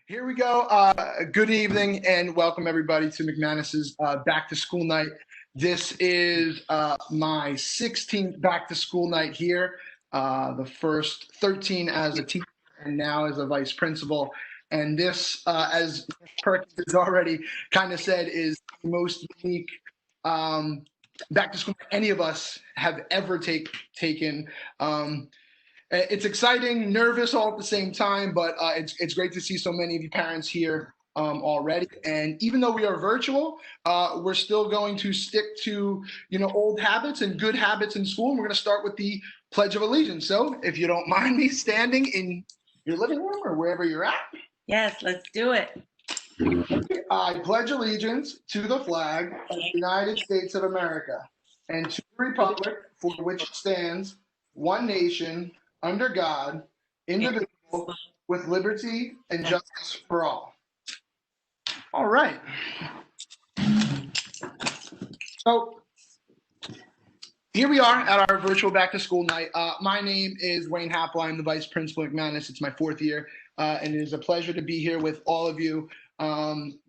Here we go. Good evening and welcome everybody to McManus's back to school night. This is my 16th back to school night here, the first 13 as a teacher and now as a vice principal. And this, as Perkins has already kind of said, is the most unique back to school any of us have ever taken. It's exciting, nervous all at the same time, but it's great to see so many of you parents here already. And even though we are virtual, we're still going to stick to old habits and good habits in school. And we're going to start with the Pledge of Allegiance. So if you don't mind me standing in your living room or wherever you're at. Yes, let's do it. I pledge allegiance to the flag of the United States of America and to the republic for which it stands, one nation, under God, indivisible, with liberty and justice for all. All right. So here we are at our virtual back to school night. My name is Wayne Happel. I'm the vice principal at McManus. It's my fourth year, and it is a pleasure to be here with all of you,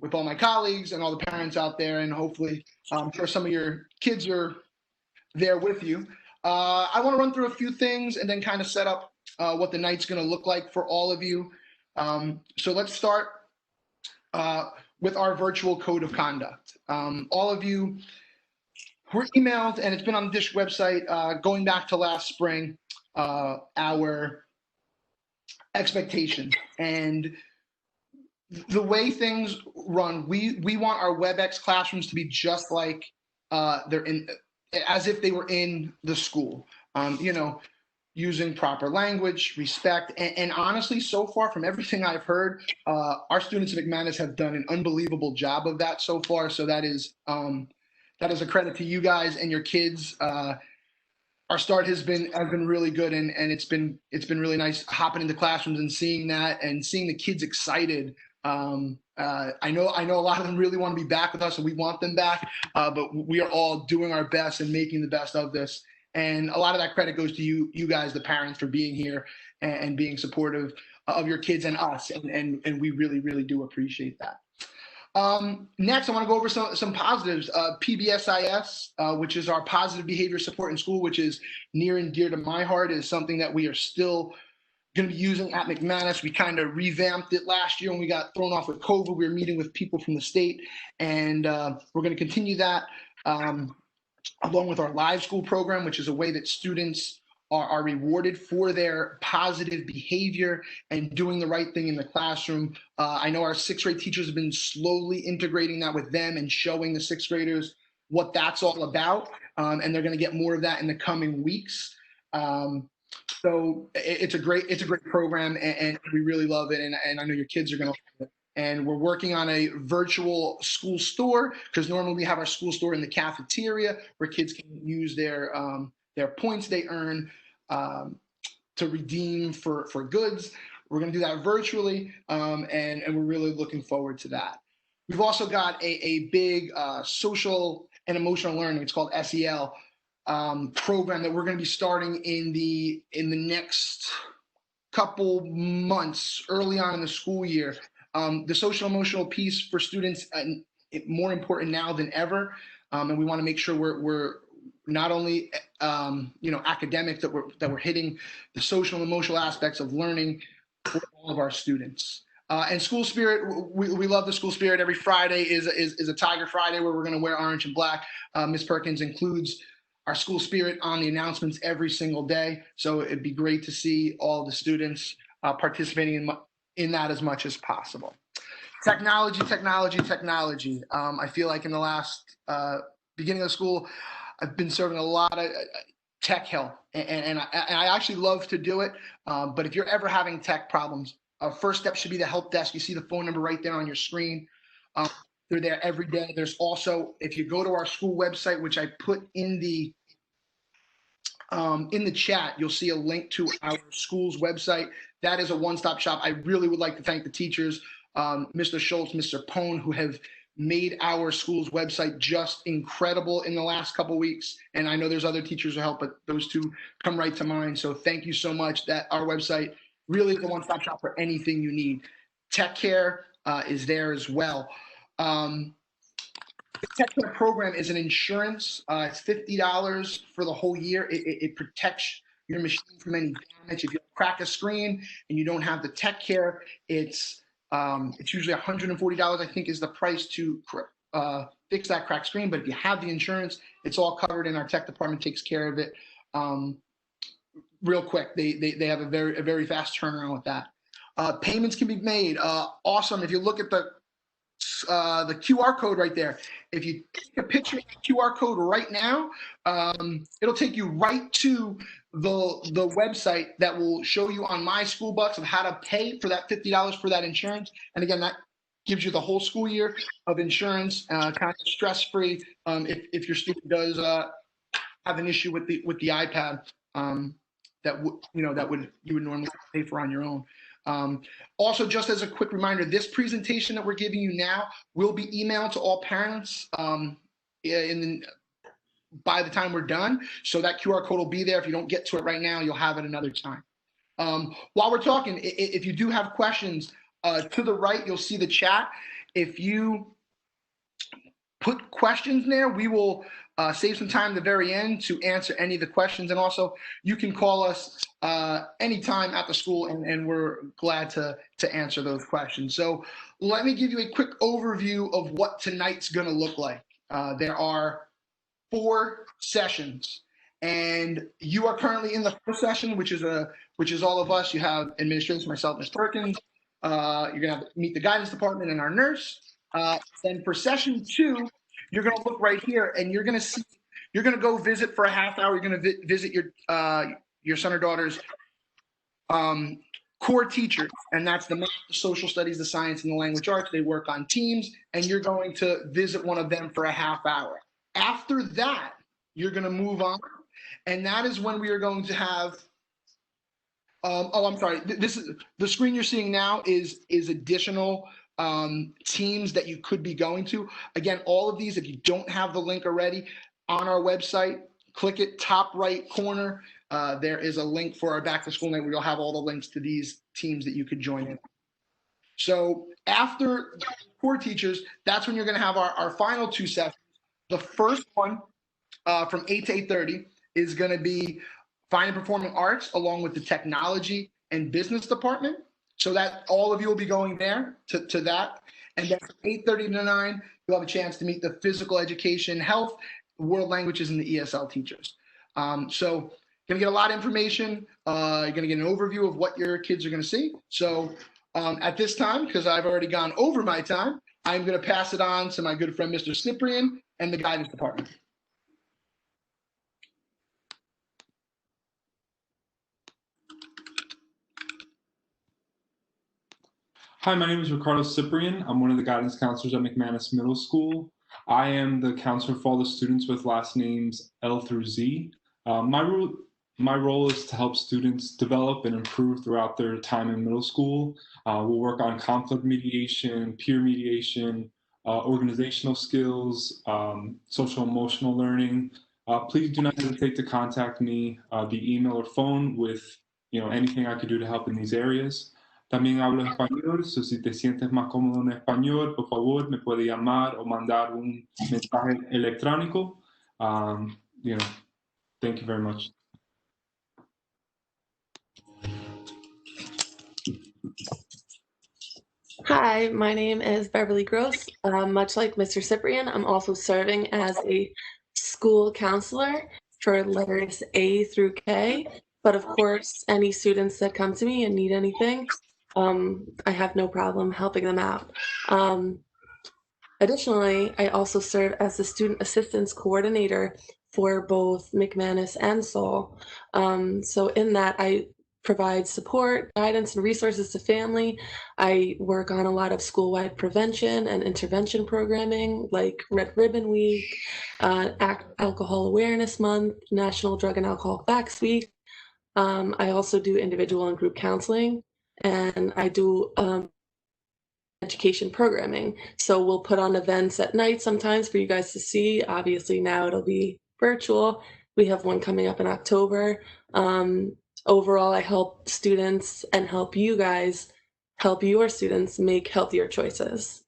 with all my colleagues and all the parents out there, and hopefully I'm sure some of your kids are there with you. I want to run through a few things and then kind of set up what the night's going to look like for all of you. So let's start with our virtual code of conduct. All of you were emailed, and it's been on the DISH website going back to last spring, our expectations. And the way things run, we want our Webex classrooms to be just like they're in, as if they were in the school, using proper language, respect, and honestly, so far from everything I've heard, our students at McManus have done an unbelievable job of that so far. So that is a credit to you guys and your kids. Our start has been really good, and it's been really nice hopping into classrooms and seeing that and seeing the kids excited. I know a lot of them really want to be back with us, and we want them back, but we are all doing our best and making the best of this. And a lot of that credit goes to you guys, the parents, for being here and being supportive of your kids and us, and we really, really do appreciate that. Next, I want to go over some positives. PBSIS, which is our positive behavior support in school, which is near and dear to my heart, is something that we are still going to be using at McManus. We kind of revamped it last year when we got thrown off with COVID. We were meeting with people from the state, and we're going to continue that along with our live school program, which is a way that students are rewarded for their positive behavior and doing the right thing in the classroom. I know our sixth grade teachers have been slowly integrating that with them and showing the sixth graders what that's all about, and they're going to get more of that in the coming weeks. So it's a great program, and we really love it, and I know your kids are going to love it. And we're working on a virtual school store, because normally we have our school store in the cafeteria where kids can use their points they earn to redeem for goods. We're going to do that virtually, and we're really looking forward to that. We've also got a big social and emotional learning. It's called SEL program that we're going to be starting in the next couple months, early on in the school year. The social emotional piece for students more important now than ever, and we want to make sure we're not only academic, that we're hitting the social and emotional aspects of learning for all of our students. And school spirit, we love the school spirit. Every Friday is a Tiger Friday where we're going to wear orange and black. Ms. Perkins includes our school spirit on the announcements every single day. So it'd be great to see all the students participating in that as much as possible. Technology. I feel like in the last beginning of school, I've been serving a lot of tech help, and I actually love to do it. But if you're ever having tech problems, first step should be the help desk. You see the phone number right there on your screen. They're there every day. There's also, if you go to our school website, which I put in the chat, you'll see a link to our school's website. That is a one-stop shop. I really would like to thank the teachers, Mr. Schultz, Mr. Pone, who have made our school's website just incredible in the last couple weeks. And I know there's other teachers who help, but those two come right to mind. So thank you so much. That our website really is a one-stop shop for anything you need. Tech Care is there as well. The Tech Care program is an insurance. It's $50 for the whole year. It protects your machine from any damage. If you crack a screen and you don't have the Tech Care, it's usually $140, I think, is the price to fix that cracked screen. But if you have the insurance, it's all covered, and our tech department takes care of it real quick. They have a very fast turnaround with that. Payments can be made. Awesome. If you look at the QR code right there, if you take a picture of the QR code right now, it'll take you right to the website that will show you on My School Bucks of how to pay for that $50 for that insurance. And again, that gives you the whole school year of insurance, kind of stress-free. If your student does have an issue with the iPad, that you would normally pay for on your own. Also, just as a quick reminder, this presentation that we're giving you now will be emailed to all parents by the time we're done. So that QR code will be there. If you don't get to it right now, you'll have it another time. While we're talking, if you do have questions, to the right, you'll see the chat. If you put questions there, we will save some time at the very end to answer any of the questions. And also, you can call us anytime at the school, and we're glad to answer those questions. So let me give you a quick overview of what tonight's going to look like. There are 4 sessions, and you are currently in the first session, which is all of us. You have administrators, myself, Ms. Perkins. You're going to meet the guidance department and our nurse. Then for session 2, you're going to look right here, and you're going to go visit for a half hour. You're going to visit your son or daughter's core teachers, and that's the math, the social studies, the science, and the language arts. They work on teams, and you're going to visit one of them for a half hour. After that, you're going to move on, and that is when we are going to have I'm sorry. This is the screen you're seeing now is additional teams that you could be going to. Again, all of these, if you don't have the link already, on our website, click it, top right corner. There is a link for our back to school night where you'll have all the links to these teams that you could join in. So after core teachers, that's when you're going to have our final 2 sessions. The first one from 8 to 8:30 is going to be Fine and Performing Arts, along with the technology and business department. So that all of you will be going there to that. And then from 8:30 to 9, you'll have a chance to meet the physical education, health, world languages, and the ESL teachers. So you're going to get a lot of information. You're going to get an overview of what your kids are going to see. So at this time, because I've already gone over my time, I'm going to pass it on to my good friend, Mr. Ciprian, and the guidance department. Hi, my name is Ricardo Ciprian. I'm one of the guidance counselors at McManus Middle School. I am the counselor for all the students with last names L through Z. My role is to help students develop and improve throughout their time in middle school. We'll work on conflict mediation, peer mediation, organizational skills, social emotional learning. Please do not hesitate to contact me via email or phone with anything I could do to help in these areas. También hablo español, so si te sientes más cómodo en español, por favor, me puede llamar o mandar un mensaje electrónico. Thank you very much. Hi, my name is Beverly Gross. Much like Mr. Ciprian, I'm also serving as a school counselor for letters A through K. But of course, any students that come to me and need anything, I have no problem helping them out. Additionally, I also serve as the student assistance coordinator for both McManus and Seoul. So in that, I provide support, guidance, and resources to family. I work on a lot of school-wide prevention and intervention programming like Red Ribbon Week, Alcohol Awareness Month, National Drug and Alcohol Facts Week. I also do individual and group counseling, and I do education programming. So we'll put on events at night sometimes for you guys to see. Obviously now it'll be virtual. We have one coming up in October. Overall, I help students and help you guys help your students make healthier choices.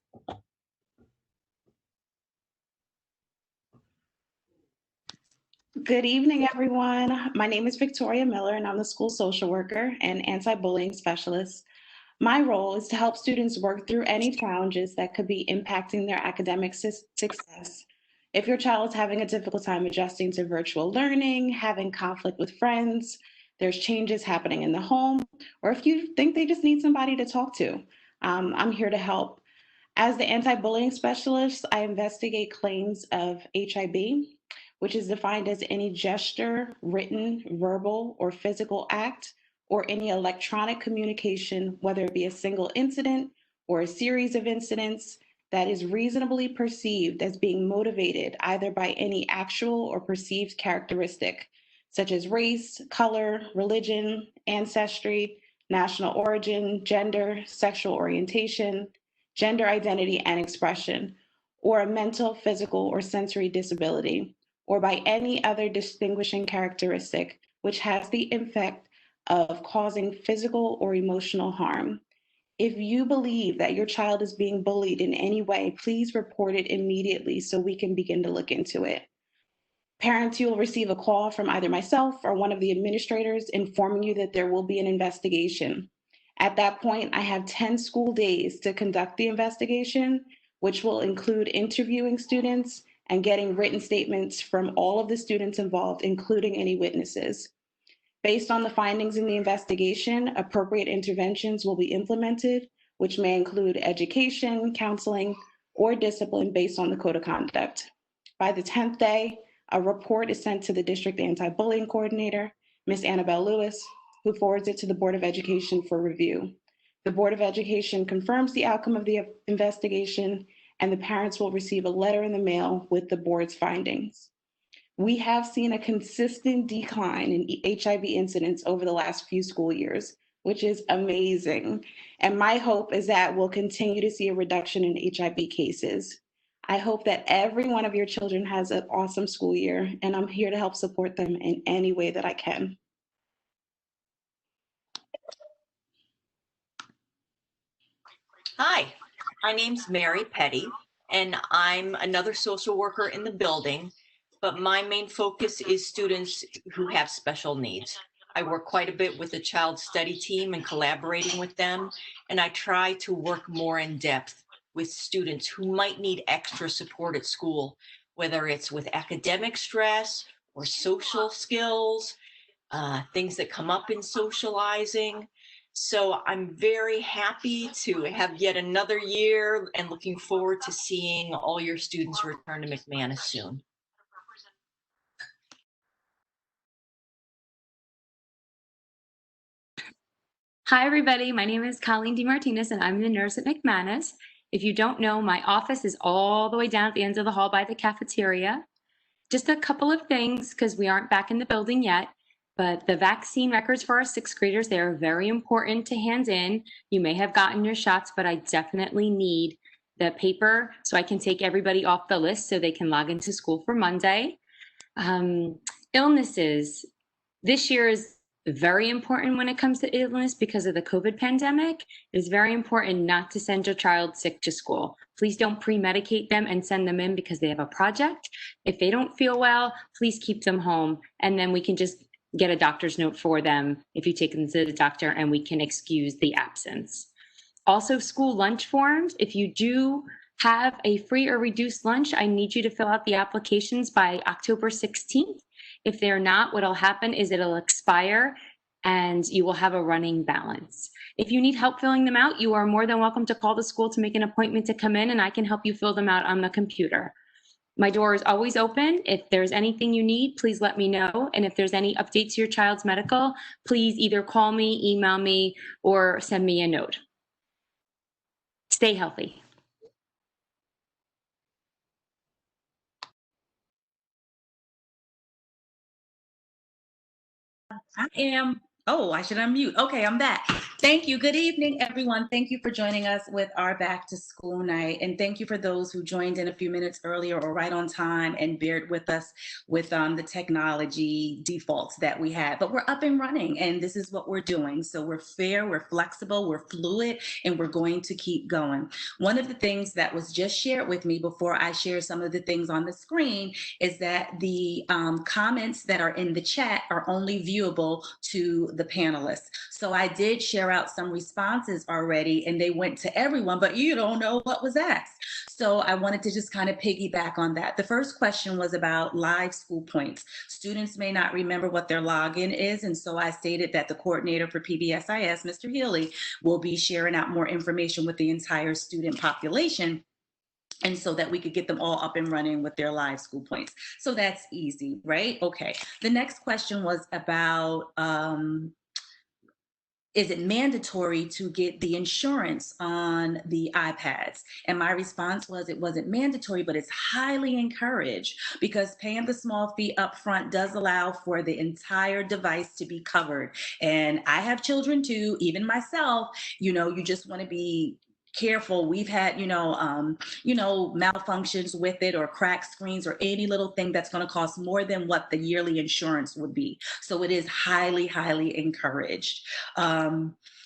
Good evening, everyone. My name is Victoria Miller, and I'm the school social worker and anti-bullying specialist. My role is to help students work through any challenges that could be impacting their academic success. If your child is having a difficult time adjusting to virtual learning, having conflict with friends, there's changes happening in the home, or if you think they just need somebody to talk to, I'm here to help. As the anti-bullying specialist, I investigate claims of HIB, which is defined as any gesture, written, verbal, or physical act, or any electronic communication, whether it be a single incident or a series of incidents, that is reasonably perceived as being motivated either by any actual or perceived characteristic, such as race, color, religion, ancestry, national origin, gender, sexual orientation, gender identity and expression, or a mental, physical, or sensory disability, or by any other distinguishing characteristic which has the effect of causing physical or emotional harm. If you believe that your child is being bullied in any way, please report it immediately so we can begin to look into it. Parents, you will receive a call from either myself or one of the administrators informing you that there will be an investigation. At that point, I have 10 school days to conduct the investigation, which will include interviewing students and getting written statements from all of the students involved, including any witnesses. Based on the findings in the investigation, appropriate interventions will be implemented, which may include education, counseling, or discipline based on the code of conduct. By the 10th day, a report is sent to the district anti-bullying coordinator, Ms. Annabelle Lewis, who forwards it to the Board of Education for review. The Board of Education confirms the outcome of the investigation, and the parents will receive a letter in the mail with the board's findings. We have seen a consistent decline in HIV incidents over the last few school years, which is amazing. And my hope is that we'll continue to see a reduction in HIV cases. I hope that every one of your children has an awesome school year, and I'm here to help support them in any way that I can. Hi, my name's Mary Petty, and I'm another social worker in the building, but my main focus is students who have special needs. I work quite a bit with the child study team and collaborating with them, and I try to work more in depth with students who might need extra support at school, whether it's with academic stress or social skills, things that come up in socializing. So I'm very happy to have yet another year and looking forward to seeing all your students return to McManus soon. Hi, everybody. My name is Colleen Martinis, and I'm the nurse at McManus. If you don't know, my office is all the way down at the end of the hall by the cafeteria. Just a couple of things, because we aren't back in the building yet, but the vaccine records for our sixth graders, they are very important to hand in. You may have gotten your shots, but I definitely need the paper so I can take everybody off the list so they can log into school for Monday. Illnesses. This year is very important when it comes to illness because of the COVID pandemic. It is very important not to send your child sick to school. Please don't pre-medicate them and send them in because they have a project. If they don't feel well, please keep them home, and then we can just get a doctor's note for them if you take them to the doctor, and we can excuse the absence. Also, school lunch forms. If you do have a free or reduced lunch, I need you to fill out the applications by October 16th. If they're not, what'll happen is it'll expire and you will have a running balance. If you need help filling them out, you are more than welcome to call the school to make an appointment to come in, and I can help you fill them out on the computer. My door is always open. If there's anything you need, please let me know. And if there's any updates to your child's medical, please either call me, email me, or send me a note. Stay healthy. I am Oh, I should unmute. Okay, I'm back. Thank you. Good evening, everyone. Thank you for joining us with our back to school night. And thank you for those who joined in a few minutes earlier or right on time and bared with us with the technology defaults that we had. But we're up and running, and this is what we're doing. So we're fair, we're flexible, we're fluid, and we're going to keep going. One of the things that was just shared with me before I share some of the things on the screen is that the comments that are in the chat are only viewable to the panelists. So I did share out some responses already, and they went to everyone, but you don't know what was asked. So I wanted to just kind of piggyback on that. The first question was about live school points. Students may not remember what their login is, and so I stated that the coordinator for PBSIS, Mr. Healy, will be sharing out more information with the entire student population, and so that we could get them all up and running with their live school points. So that's easy, right? Okay. The next question was about, is it mandatory to get the insurance on the iPads? And my response was, it wasn't mandatory, but it's highly encouraged, because paying the small fee up front does allow for the entire device to be covered. And I have children too, even myself, you just want to be careful. We've had, malfunctions with it, or cracked screens, or any little thing that's going to cost more than what the yearly insurance would be. So it is highly, highly encouraged.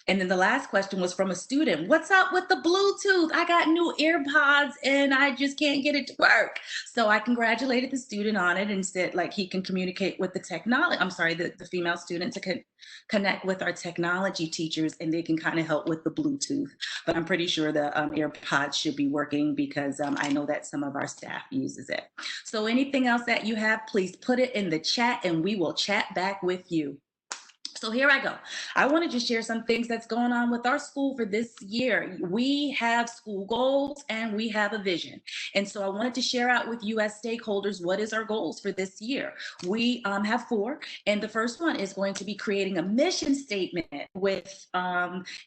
And then the last question was from a student. What's up with the Bluetooth? I got new AirPods and I just can't get it to work. So I congratulated the student on it and said, like, he can communicate with the technology. I'm sorry, the female student to connect with our technology teachers, and they can kind of help with the Bluetooth. But I'm pretty sure the AirPods should be working, because I know that some of our staff uses it. So anything else that you have, please put it in the chat and we will chat back with you. So here I go. I want to just share some things that's going on with our school for this year. We have school goals and we have a vision. And so I wanted to share out with you as stakeholders, what is our goals for this year? We have 4. And the first one is going to be creating a mission statement with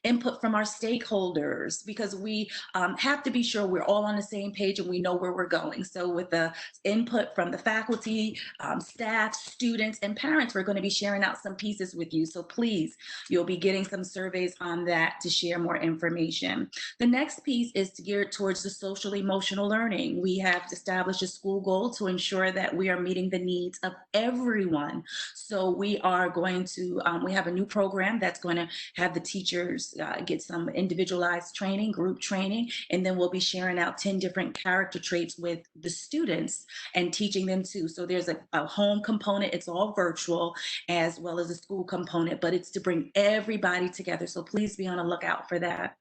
input from our stakeholders, because we have to be sure we're all on the same page and we know where we're going. So with the input from the faculty, staff, students, and parents, we're going to be sharing out some pieces with you. So please, you'll be getting some surveys on that to share more information. The next piece is geared towards the social emotional learning. We have established a school goal to ensure that we are meeting the needs of everyone. So we are going to, we have a new program that's going to have the teachers get some individualized training, group training, and then we'll be sharing out 10 different character traits with the students and teaching them too. So there's a home component, it's all virtual, as well as a school component, but it's to bring everybody together. So please be on the lookout for that.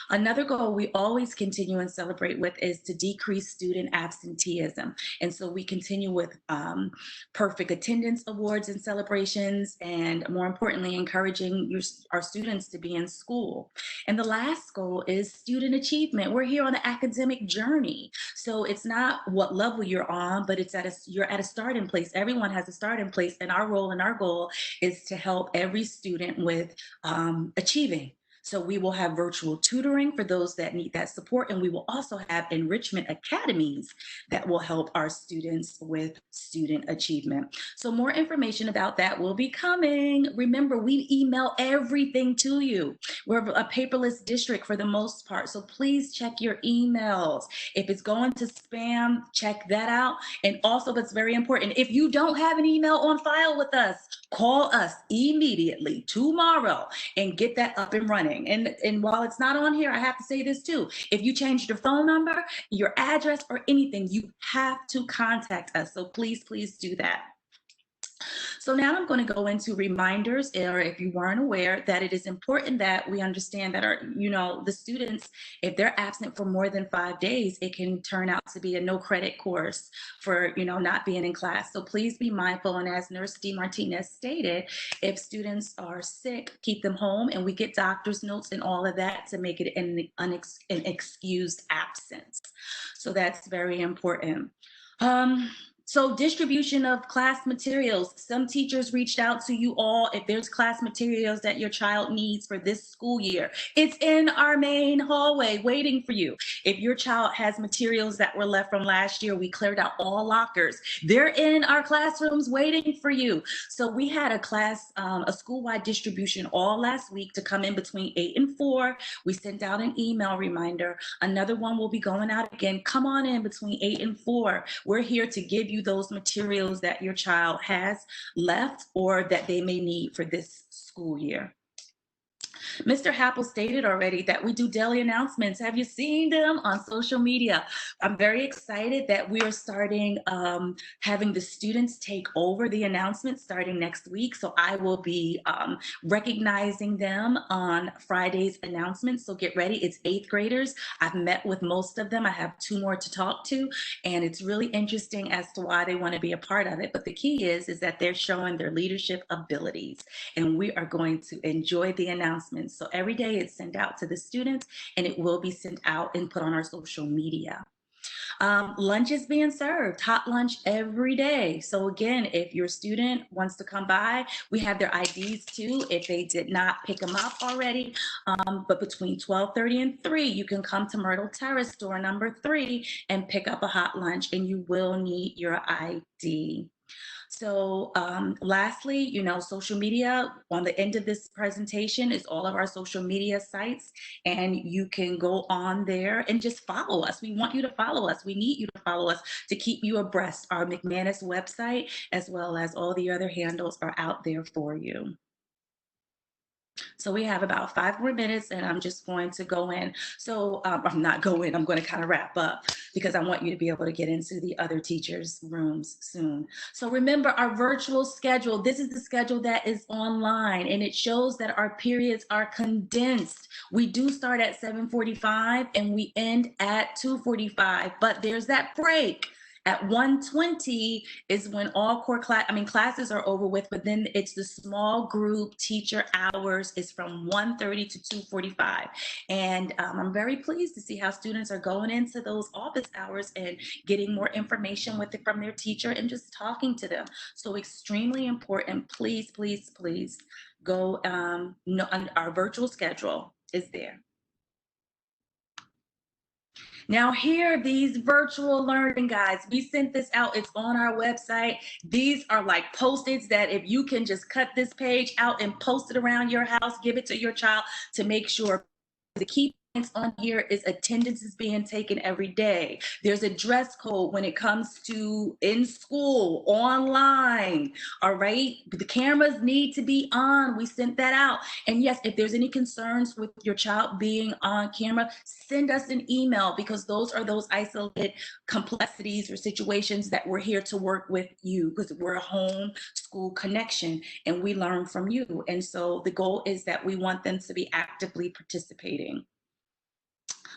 Another goal we always continue and celebrate with is to decrease student absenteeism. And so we continue with perfect attendance awards and celebrations, and more importantly, encouraging our students to be in school. And the last goal is student achievement. We're here on an academic journey. So it's not what level you're on, but it's you're at a starting place. Everyone has a starting place, and our role and our goal is to help every student with achieving. So we will have virtual tutoring for those that need that support, and we will also have enrichment academies that will help our students with student achievement. So more information about that will be coming. Remember, we email everything to you. We're a paperless district for the most part, so please check your emails. If it's going to spam, check that out. And also, it's very important, if you don't have an email on file with us, call us immediately tomorrow and get that up and running. And while it's not on here, I have to say this too. If you changed your phone number, your address, or anything, you have to contact us. So please, please do that. So now I'm going to go into reminders, or if you weren't aware, that it is important that we understand that the students, if they're absent for more than 5 days, it can turn out to be a no credit course for, not being in class. So please be mindful. And as Nurse D. Martinez stated, if students are sick, keep them home, and we get doctor's notes and all of that to make it an excused absence. So that's very important. So distribution of class materials. Some teachers reached out to you all. If there's class materials that your child needs for this school year, it's in our main hallway waiting for you. If your child has materials that were left from last year, we cleared out all lockers. They're in our classrooms waiting for you. So we had a school-wide distribution all last week to come in between 8 and 4. We sent out an email reminder. Another one will be going out again. Come on in between 8 and 4. We're here to give you those materials that your child has left or that they may need for this school year. Mr. Happel stated already that we do daily announcements. Have you seen them on social media? I'm very excited that we are starting having the students take over the announcements starting next week. So I will be recognizing them on Friday's announcements. So get ready. It's 8th graders. I've met with most of them. I have 2 more to talk to, and it's really interesting as to why they want to be a part of it. But the key is that they're showing their leadership abilities, and we are going to enjoy the announcements. So every day it's sent out to the students, and it will be sent out and put on our social media. Lunch is being served, hot lunch every day. So again, if your student wants to come by, we have their IDs too if they did not pick them up already. But between 12:30 and 3, you can come to Myrtle Terrace, door number 3, and pick up a hot lunch, and you will need your ID. So lastly, social media. On the end of this presentation is all of our social media sites, and you can go on there and just follow us. We want you to follow us. We need you to follow us to keep you abreast. Our McManus website, as well as all the other handles, are out there for you. So we have about 5 more minutes, and I'm just going to go in. So I'm not going, I'm going to kind of wrap up because I want you to be able to get into the other teachers' rooms soon. So remember our virtual schedule. This is the schedule that is online, and it shows that our periods are condensed. We do start at 7:45 and we end at 2:45, but there's that break. At 1:20 is when all core classes are over with, but then it's the small group teacher hours is from 1:30 to 2:45. And I'm very pleased to see how students are going into those office hours and getting more information from their teacher and just talking to them. So extremely important. Please, please, please go. Our virtual schedule is there. Now here, these virtual learning guides, we sent this out, it's on our website. These are like Post-its that if you can just cut this page out and post it around your house, give it to your child to make sure. The key points on here is attendance is being taken every day. There's a dress code when it comes to in school, online, all right? The cameras need to be on. We sent that out. And yes, if there's any concerns with your child being on camera, send us an email because those are those isolated complexities or situations that we're here to work with you because we're a home school connection and we learn from you. And so the goal is that we want them to be actively participating.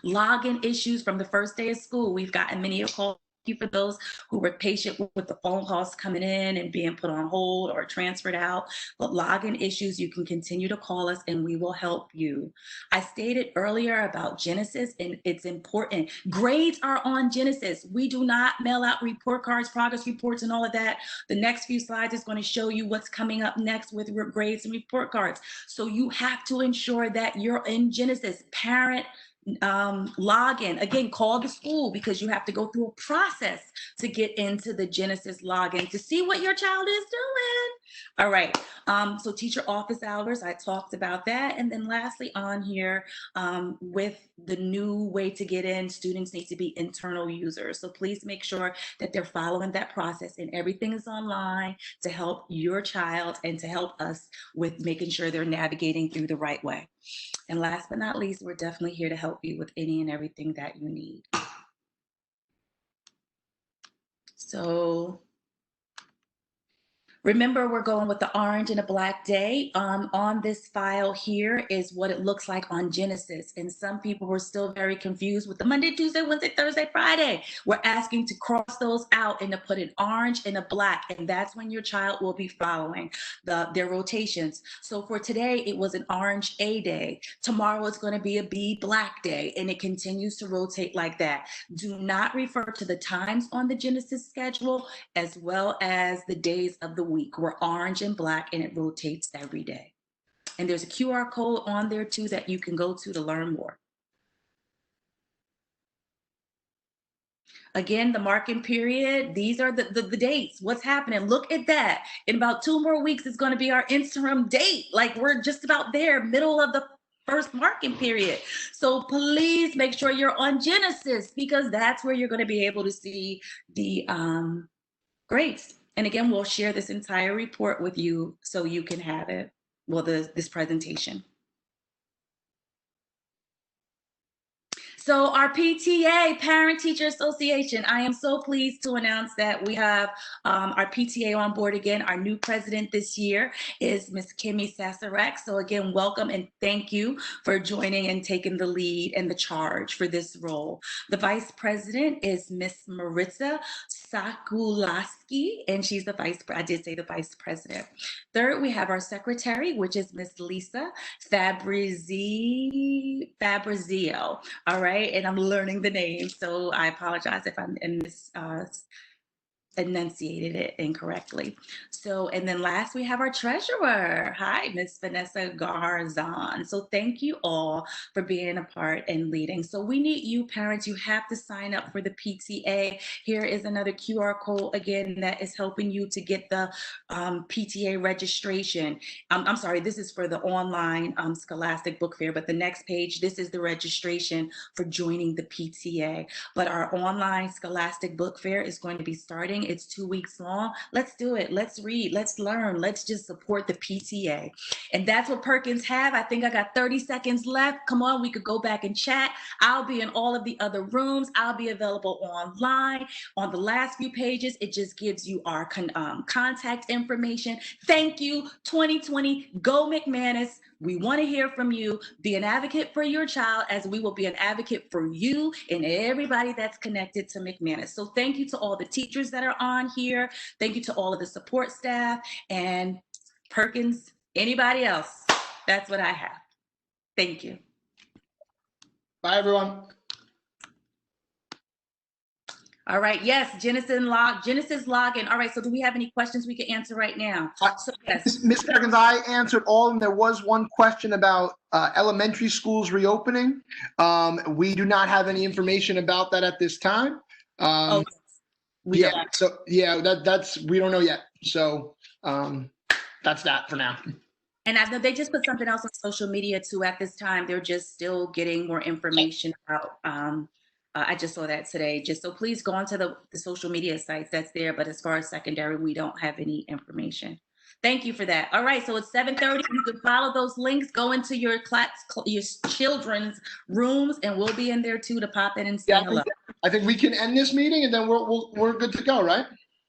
Login issues from the first day of school. We've gotten many a call. Thank you for those who were patient with the phone calls coming in and being put on hold or transferred out. But login issues, you can continue to call us and we will help you. I stated earlier about Genesis, and it's important. Grades are on Genesis. We do not mail out report cards, progress reports, and all of that. The next few slides is going to show you what's coming up next with grades and report cards. So you have to ensure that you're in Genesis. Parent login, again, call the school because you have to go through a process to get into the Genesis login to see what your child is doing. All right, so teacher office hours, I talked about that. And then lastly on here, with the new way to get in, students need to be internal users. So please make sure that they're following that process and everything is online to help your child and to help us with making sure they're navigating through the right way. And last but not least, we're definitely here to help you with any and everything that you need. So Remember, we're going with the orange and a black day. On this file here is what it looks like on Genesis. And some people were still very confused with the Monday, Tuesday, Wednesday, Thursday, Friday. We're asking to cross those out and to put an orange and a black. And that's when your child will be following their rotations. So for today, it was an orange A day. Tomorrow, it's going to be a B black day. And it continues to rotate like that. Do not refer to the times on the Genesis schedule as well as the days of the week. We're orange and black, and it rotates every day. And there's a QR code on there too that you can go to learn more. Again, the marking period, these are the dates. What's happening? Look at that. In about 2 more weeks, it's going to be our interim date. Like, we're just about there, middle of the first marking period. So please make sure you're on Genesis, because that's where you're going to be able to see the grades. And again, we'll share this entire report with you so you can have it, well, this presentation. So our PTA, Parent Teacher Association, I am so pleased to announce that we have our PTA on board again. Our new president this year is Ms. Kimmy Sasarek. So again, welcome and thank you for joining and taking the lead and the charge for this role. The vice president is Ms. Maritza Sakulaski, and she's the vice president. Third, we have our secretary, which is Ms. Lisa Fabrizio. All right. And I'm learning the name, so I apologize if I'm enunciated it incorrectly. So, and then last we have our treasurer. Hi, Miss Vanessa Garzon. So thank you all for being a part and leading. So we need you parents, you have to sign up for the PTA. Here is another QR code again that is helping you to get the PTA registration. I'm sorry, this is for the online Scholastic Book Fair, but the next page, this is the registration for joining the PTA. But our online Scholastic Book Fair is going to be starting. It's 2 weeks long. Let's do it. Let's read. Let's learn. Let's just support the PTA. And that's what Perkins have. I think I got 30 seconds left. Come on, we could go back and chat. I'll be in all of the other rooms. I'll be available online. On the last few pages, it just gives you our contact information. Thank you. 2020, go McManus. We want to hear from you. Be an advocate for your child, as we will be an advocate for you and everybody that's connected to McManus. So thank you to all the teachers that are on here. Thank you to all of the support staff and Perkins, anybody else. That's what I have. Thank you. Bye, everyone. All right. Yes, Genesis login. All right. So do we have any questions we can answer right now? So, yes. Ms. Perkins, I answered all, and there was one question about elementary schools reopening. We do not have any information about that at this time. So yeah, that's we don't know yet. So that's that for now. And I know they just put something else on social media too at this time. They're just still getting more information out. I just saw that today. Just so please go onto the social media sites that's there. But as far as secondary, we don't have any information. Thank you for that. All right, so it's 7:30. You can follow those links. Go into your children's rooms, and we'll be in there too to pop in and say hello. I think we can end this meeting, and then we're good to go, right?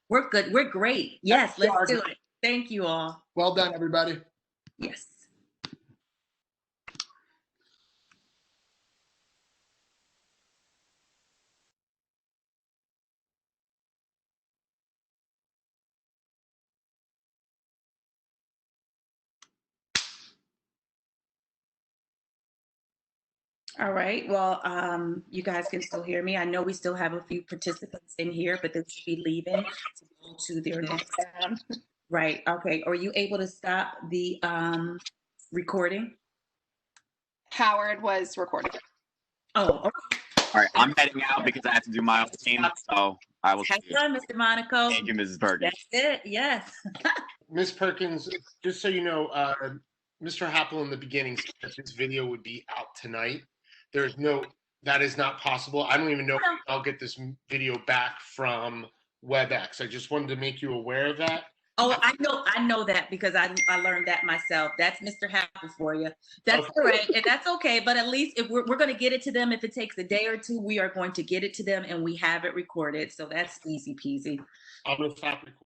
We're good. We're great. Yes, let's do it. Thank you all. Well done, everybody. Yes. All right. Well, you guys can still hear me. I know we still have a few participants in here, but they should be leaving to go to their next time. Right. Okay. Are you able to stop the recording? Howard was recording. Oh, okay. All right. I'm heading out because I have to do my own team. So I will see you. Have fun, Mr. Monaco. Thank you, Mrs. Perkins. That's it. Yes. Ms. Perkins, just so you know, Mr. Happel in the beginning said that this video would be out tonight. That is not possible. I don't even know if I'll get this video back from Webex. I just wanted to make you aware of that. Oh, I know that because I learned that myself. That's Mr. Happel for you. That's all right, and that's okay. But at least if we're going to get it to them, if it takes a day or two, we are going to get it to them, and we have it recorded. So that's easy peasy. I'm going to stop recording.